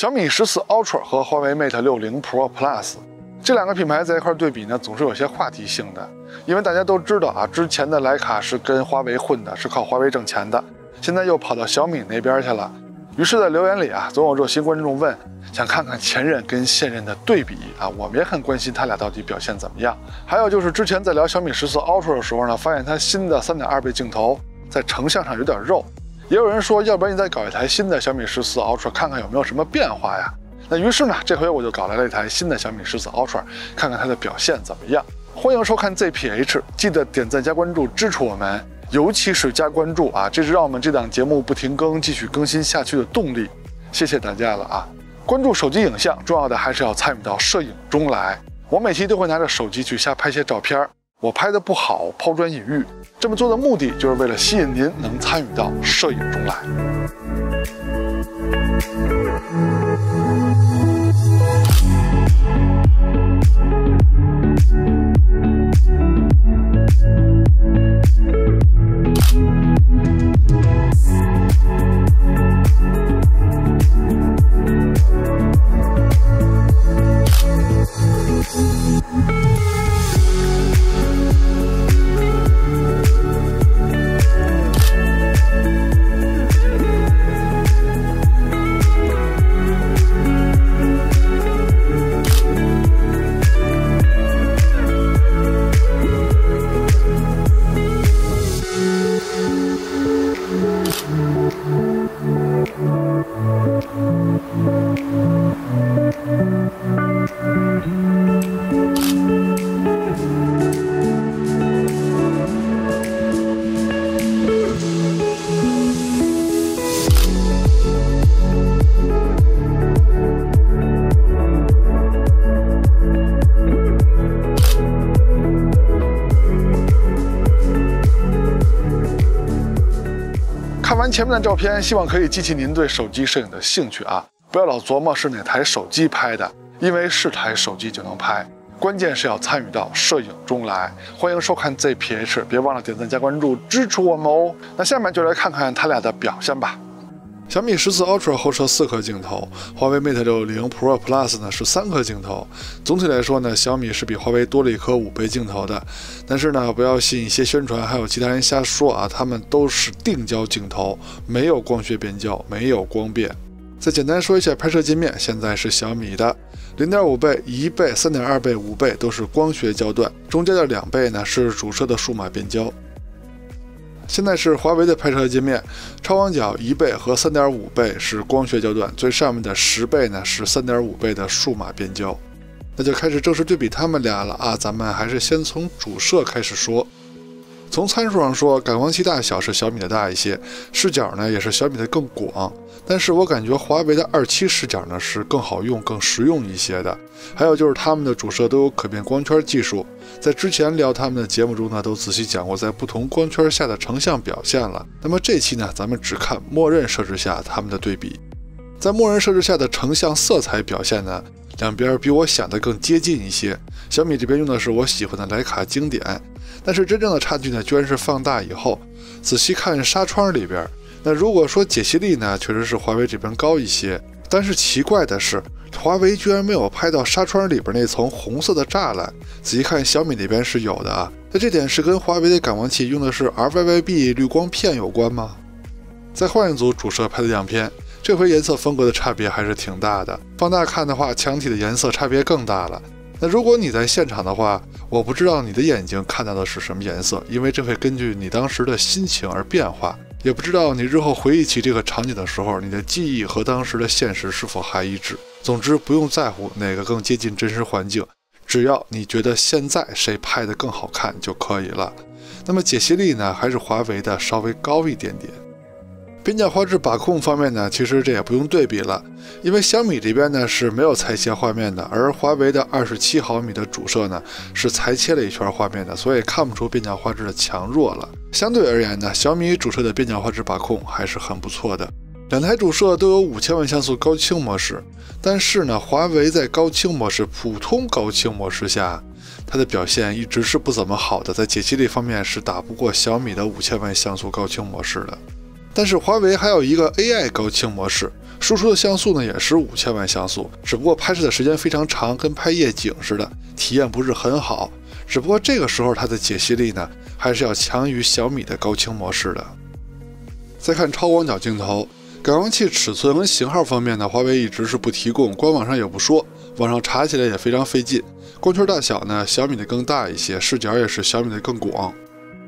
小米14 Ultra 和华为 Mate 60 Pro Plus 这两个品牌在一块对比呢，总是有些话题性的，因为大家都知道啊，之前的徕卡是跟华为混的，是靠华为挣钱的，现在又跑到小米那边去了。于是，在留言里啊，总有热心观众问，想看看前任跟现任的对比啊，我们也很关心他俩到底表现怎么样。还有就是之前在聊小米14 Ultra 的时候呢，发现它新的3.2倍镜头在成像上有点肉，也有人说，要不然你再搞一台新的小米14 Ultra 看看有没有什么变化呀？那于是呢，这回我就搞来了一台新的小米14 Ultra， 看看它的表现怎么样。欢迎收看 ZPH， 记得点赞加关注支持我们，尤其是加关注啊，这是让我们这档节目不停更、继续更新下去的动力。谢谢大家了啊！关注手机影像，重要的还是要参与到摄影中来。我每期都会拿着手机去瞎拍些照片，我拍的不好，抛砖引玉。这么做的目的就是为了吸引您能参与到摄影中来。看完前面的照片，希望可以激起您对手机摄影的兴趣啊！不要老琢磨是哪台手机拍的，因为是台手机就能拍，关键是要参与到摄影中来。欢迎收看 ZPH， 别忘了点赞加关注支持我们哦。那下面就来看看它俩的表现吧。小米14 Ultra 后摄4颗镜头，华为 Mate 60 Pro Plus 呢是3颗镜头。总体来说呢，小米是比华为多了一颗5倍镜头的。但是呢，不要信一些宣传，还有其他人瞎说啊，他们都是定焦镜头，没有光学变焦，没有光变。再简单说一下拍摄界面，现在是小米的 0.5 倍、1倍、3.2倍、5倍都是光学焦段，中间的2倍呢是主摄的数码变焦。现在是华为的拍摄界面，超广角1倍和3.5倍是光学焦段，最上面的10倍呢是3.5倍的数码变焦。那就开始正式对比它们俩了啊！咱们还是先从主摄开始说。从参数上说，感光器大小是小米的大一些，视角呢也是小米的更广，但是我感觉华为的2.7视角呢是更好用、更实用一些的。还有就是他们的主摄都有可变光圈技术，在之前聊他们的节目中呢，都仔细讲过在不同光圈下的成像表现了。那么这期呢，咱们只看默认设置下他们的对比。在默认设置下的成像色彩表现呢，两边比我想的更接近一些。小米这边用的是我喜欢的徕卡经典，但是真正的差距呢，居然是放大以后，仔细看纱窗里边。那如果说解析力呢，确实是华为这边高一些，但是奇怪的是，华为居然没有拍到纱窗里边那层红色的栅栏。仔细看小米那边是有的啊，那这点是跟华为的感光器用的是 RYYB 滤光片有关吗？再换一组主摄拍的样片，这回颜色风格的差别还是挺大的。放大看的话，墙体的颜色差别更大了。那如果你在现场的话，我不知道你的眼睛看到的是什么颜色，因为这会根据你当时的心情而变化。也不知道你日后回忆起这个场景的时候，你的记忆和当时的现实是否还一致。总之，不用在乎哪个更接近真实环境，只要你觉得现在谁拍得更好看就可以了。那么解析力呢，还是华为的稍微高一点点。边角画质把控方面呢，其实这也不用对比了，因为小米这边呢是没有裁切画面的，而华为的27毫米的主摄呢是裁切了一圈画面的，所以看不出边角画质的强弱了。相对而言呢，小米主摄的边角画质把控还是很不错的。两台主摄都有5000万像素高清模式，但是呢，华为在高清模式、普通高清模式下，它的表现一直是不怎么好的，在解析力方面是打不过小米的5000万像素高清模式的。但是华为还有一个 AI 高清模式，输出的像素呢也是5000万像素，只不过拍摄的时间非常长，跟拍夜景似的，体验不是很好。只不过这个时候它的解析力呢还是要强于小米的高清模式的。再看超广角镜头，感光器尺寸和型号方面呢，华为一直是不提供，官网上也不说，网上查起来也非常费劲。光圈大小呢，小米的更大一些，视角也是小米的更广。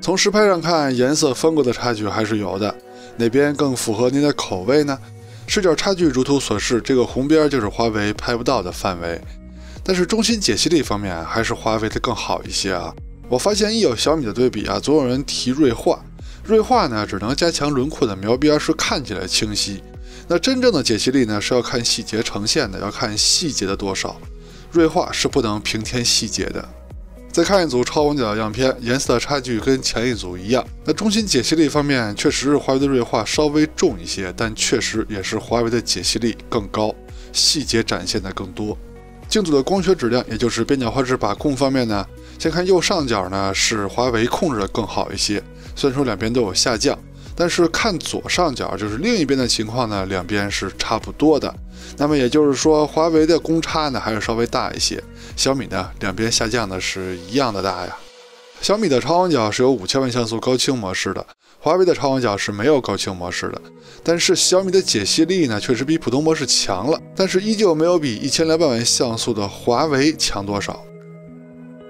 从实拍上看，颜色风格的差距还是有的，哪边更符合您的口味呢？视角差距如图所示，这个红边就是华为拍不到的范围。但是中心解析力方面还是华为的更好一些啊。我发现一有小米的对比啊，总有人提锐化。锐化呢，只能加强轮廓的描边，是看起来清晰。那真正的解析力呢，是要看细节呈现的，要看细节的多少。锐化是不能平添细节的。再看一组超广角的样片，颜色的差距跟前一组一样。那中心解析力方面，确实是华为的锐化稍微重一些，但确实也是华为的解析力更高，细节展现的更多。镜组的光学质量，也就是边角画质把控方面呢，先看右上角呢是华为控制的更好一些，虽然说两边都有下降，但是看左上角就是另一边的情况呢，两边是差不多的。那么也就是说，华为的公差呢还是稍微大一些，小米呢两边下降的是一样的大呀。小米的超广角是有5000万像素高清模式的，华为的超广角是没有高清模式的。但是小米的解析力呢确实比普通模式强了，但是依旧没有比1200万像素的华为强多少。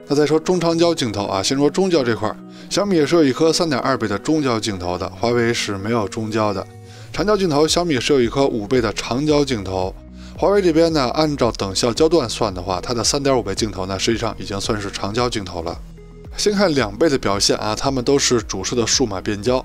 那再说中长焦镜头啊，先说中焦这块，小米也是有一颗3.2倍的中焦镜头的，华为是没有中焦的。长焦镜头，小米是有一颗5倍的长焦镜头，华为这边呢，按照等效焦段算的话，它的3.5倍镜头呢，实际上已经算是长焦镜头了。先看2倍的表现啊，它们都是主摄的数码变焦。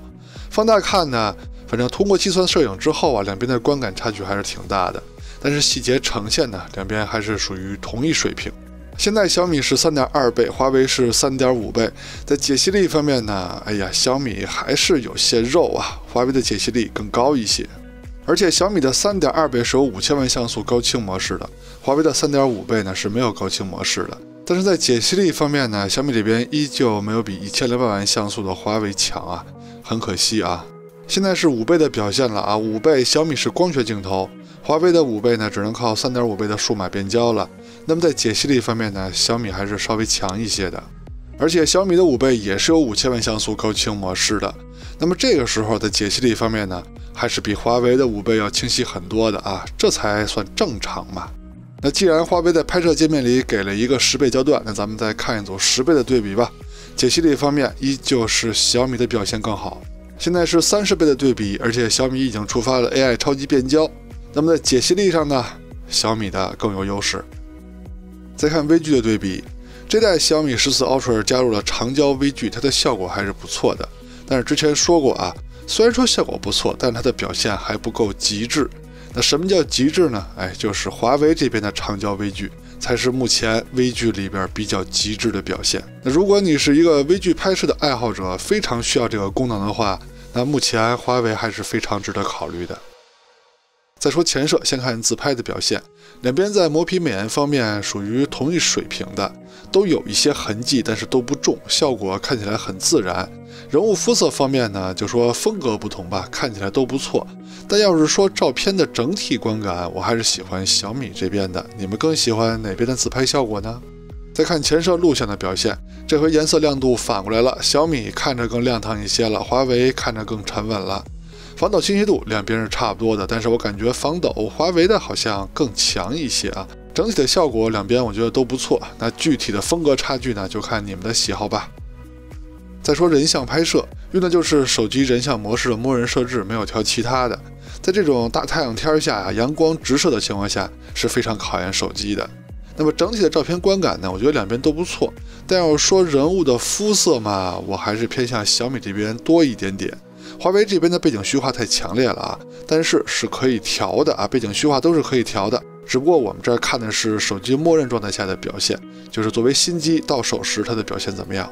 放大看呢，反正通过计算摄影之后啊，两边的观感差距还是挺大的，但是细节呈现呢，两边还是属于同一水平。现在小米是3.2倍，华为是3.5倍，在解析力方面呢，哎呀，小米还是有些肉啊，华为的解析力更高一些。而且小米的3.2倍是有5000万像素高清模式的，华为的3.5倍呢是没有高清模式的。但是在解析力方面呢，小米这边依旧没有比1200万像素的华为强啊，很可惜啊。现在是5倍的表现了啊，5倍小米是光学镜头，华为的5倍呢只能靠3.5倍的数码变焦了。那么在解析力方面呢，小米还是稍微强一些的。而且小米的5倍也是有5000万像素高清模式的。那么这个时候的解析力方面呢，还是比华为的5倍要清晰很多的啊，这才算正常嘛。那既然华为在拍摄界面里给了一个10倍焦段，那咱们再看一组10倍的对比吧。解析力方面依旧是小米的表现更好。现在是30倍的对比，而且小米已经触发了 AI 超级变焦。那么在解析力上呢，小米的更有优势。再看微距的对比，这代小米14 Ultra 加入了长焦微距，它的效果还是不错的。但是之前说过啊，虽然说效果不错，但它的表现还不够极致。那什么叫极致呢？就是华为这边的长焦微距才是目前微距里边比较极致的表现。那如果你是一个微距拍摄的爱好者，非常需要这个功能的话，那目前华为还是非常值得考虑的。再说前摄，先看自拍的表现，两边在磨皮美颜方面属于同一水平的，都有一些痕迹，但是都不重，效果看起来很自然。人物肤色方面呢，就说风格不同吧，看起来都不错。但要是说照片的整体观感，我还是喜欢小米这边的。你们更喜欢哪边的自拍效果呢？再看前摄录像的表现，这回颜色亮度反过来了，小米看着更亮堂一些了，华为看着更沉稳了。防抖清晰度两边是差不多的，但是我感觉防抖华为的好像更强一些啊。整体的效果两边我觉得都不错，那具体的风格差距呢，就看你们的喜好吧。再说人像拍摄，用的就是手机人像模式的默认设置，没有调其他的。在这种大太阳天下阳光直射的情况下，是非常考验手机的。那么整体的照片观感呢，我觉得两边都不错。但要说人物的肤色嘛，我还是偏向小米这边多一点点。华为这边的背景虚化太强烈了啊，但是是可以调的啊，背景虚化都是可以调的。只不过我们这儿看的是手机默认状态下的表现，就是作为新机到手时它的表现怎么样。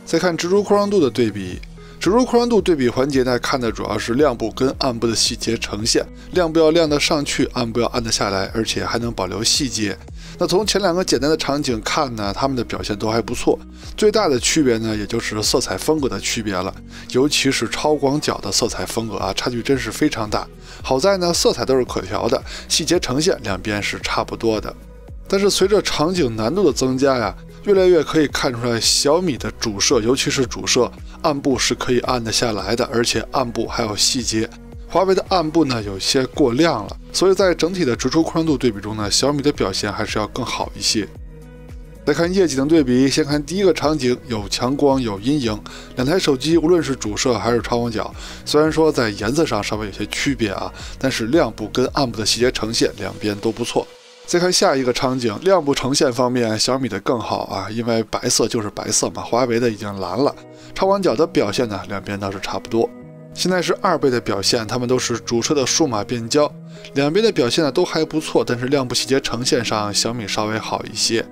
再看植入扩张度的对比，指出宽容度对比环节呢，看的主要是亮部跟暗部的细节呈现，亮部要亮得上去，暗部要暗得下来，而且还能保留细节。那从前两个简单的场景看呢，他们的表现都还不错。最大的区别呢，也就是色彩风格的区别了，尤其是超广角的色彩风格啊，差距真是非常大。好在呢，色彩都是可调的，细节呈现两边是差不多的。但是随着场景难度的增加呀，越来越可以看出来小米的主摄，尤其是主摄暗部是可以暗得下来的，而且暗部还有细节。华为的暗部呢有些过亮了，所以在整体的直出宽容度对比中呢，小米的表现还是要更好一些。再看业绩能对比，先看第一个场景，有强光有阴影，两台手机无论是主摄还是超广角，虽然说在颜色上稍微有些区别啊，但是亮部跟暗部的细节呈现两边都不错。再看下一个场景，亮部呈现方面，小米的更好啊，因为白色就是白色嘛，华为的已经蓝了。超广角的表现呢，两边倒是差不多。现在是2倍的表现，它们都是主摄的数码变焦，两边的表现呢都还不错，但是亮部细节呈现上小米稍微好一些。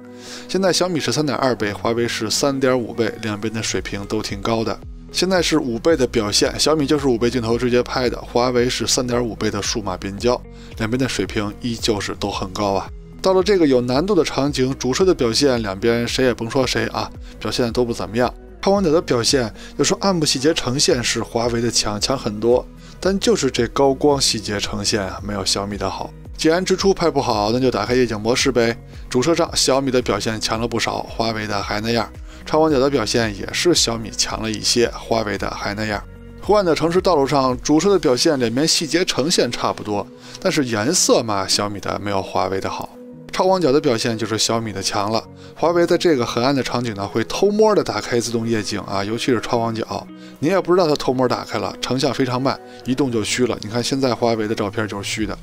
现在小米是3.2倍，华为是3.5倍，两边的水平都挺高的。现在是5倍的表现，小米就是5倍镜头直接拍的，华为是3.5倍的数码变焦，两边的水平依旧是都很高啊。到了这个有难度的场景，主摄的表现两边谁也甭说谁啊，表现都不怎么样。超广角的表现，有时候暗部细节呈现是华为的强很多，但就是这高光细节呈现没有小米的好。既然直出拍不好，那就打开夜景模式呗。主摄上小米的表现强了不少，华为的还那样。超广角的表现也是小米强了一些，华为的还那样。昏暗的城市道路上，主摄的表现两边细节呈现差不多，但是颜色嘛，小米的没有华为的好。超广角的表现就是小米的强了，华为在这个很暗的场景呢，会偷摸的打开自动夜景啊，尤其是超广角，你也不知道它偷摸打开了，成像非常慢，一动就虚了。你看现在华为的照片就是虚的。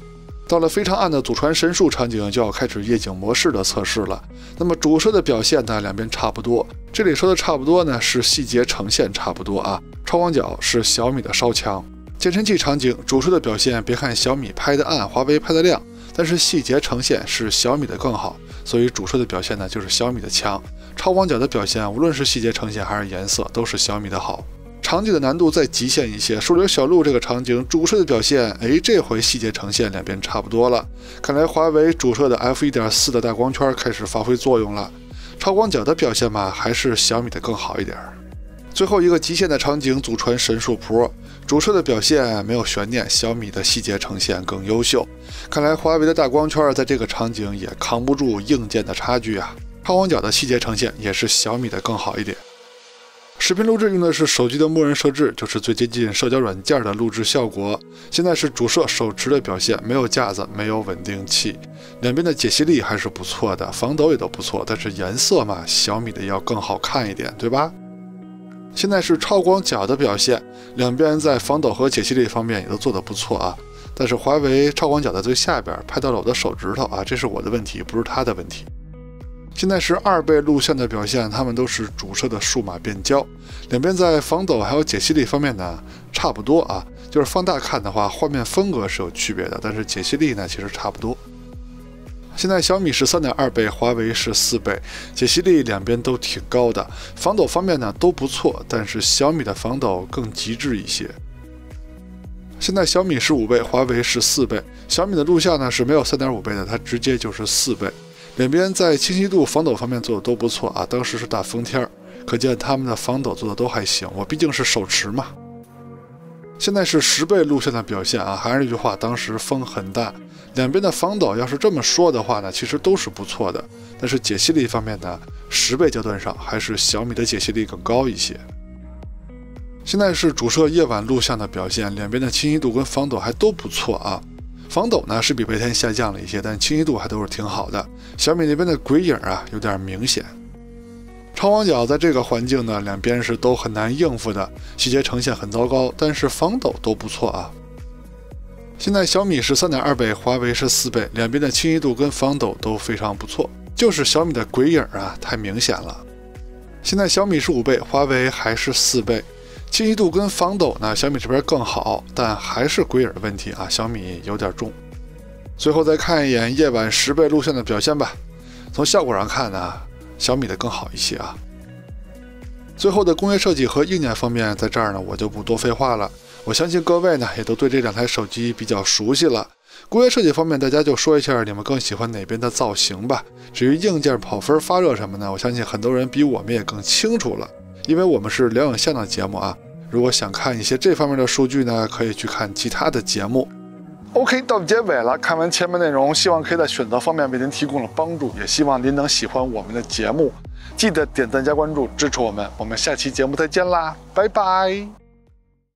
到了非常暗的祖传神树场景，就要开始夜景模式的测试了。那么主摄的表现呢，两边差不多。这里说的差不多呢，是细节呈现差不多啊。超广角是小米的稍强。健身器场景，主摄的表现，别看小米拍的暗，华为拍的亮，但是细节呈现是小米的更好，所以主摄的表现呢就是小米的强。超广角的表现，无论是细节呈现还是颜色，都是小米的好。场景的难度再极限一些，树林小路这个场景，主摄的表现，这回细节呈现两边差不多了。看来华为主摄的 f1.4 的大光圈开始发挥作用了。超广角的表现嘛，还是小米的更好一点。最后一个极限的场景，祖传神树 Pro， 主摄的表现没有悬念，小米的细节呈现更优秀。看来华为的大光圈在这个场景也扛不住硬件的差距啊。超广角的细节呈现也是小米的更好一点。视频录制用的是手机的默认设置，就是最接近社交软件的录制效果。现在是主摄手持的表现，没有架子，没有稳定器，两边的解析力还是不错的，防抖也都不错，但是颜色嘛，小米的要更好看一点，对吧？现在是超广角的表现，两边在防抖和解析力方面也都做得不错啊。但是华为超广角在最下边拍到了我的手指头啊，这是我的问题，不是他的问题。现在是2倍录像的表现，它们都是主摄的数码变焦，两边在防抖还有解析力方面呢差不多啊，就是放大看的话，画面风格是有区别的，但是解析力呢其实差不多。现在小米是3.2倍，华为是4倍，解析力两边都挺高的，防抖方面呢都不错，但是小米的防抖更极致一些。现在小米是5倍，华为是4倍，小米的录像呢是没有3.5倍的，它直接就是4倍。两边在清晰度、防抖方面做的都不错啊，当时是大风天，可见他们的防抖做的都还行。我毕竟是手持嘛。现在是10倍录像的表现啊，还是那句话，当时风很大，两边的防抖要是这么说的话呢，其实都是不错的。但是解析力方面呢，10倍焦段上还是小米的解析力更高一些。现在是主摄夜晚录像的表现，两边的清晰度跟防抖还都不错啊。防抖呢是比白天下降了一些，但清晰度还都是挺好的。小米那边的鬼影啊有点明显。超广角在这个环境呢，两边是都很难应付的，细节呈现很糟糕，但是防抖都不错啊。现在小米是3.2倍，华为是4倍，两边的清晰度跟防抖都非常不错，就是小米的鬼影啊太明显了。现在小米是5倍，华为还是4倍。清晰度跟防抖呢，小米这边更好，但还是鬼影的问题啊，小米有点重。最后再看一眼夜晚10倍录像的表现吧，从效果上看呢，小米的更好一些啊。最后的工业设计和硬件方面，在这儿呢我就不多废话了。我相信各位呢也都对这2台手机比较熟悉了。工业设计方面，大家就说一下你们更喜欢哪边的造型吧。至于硬件跑分发热什么呢，我相信很多人比我们也更清楚了，因为我们是聊影像的节目啊。如果想看一些这方面的数据呢，可以去看其他的节目。OK， 到结尾了，看完前面内容，希望可以在选择方面为您提供了帮助，也希望您能喜欢我们的节目。记得点赞加关注支持我们，我们下期节目再见啦，拜拜。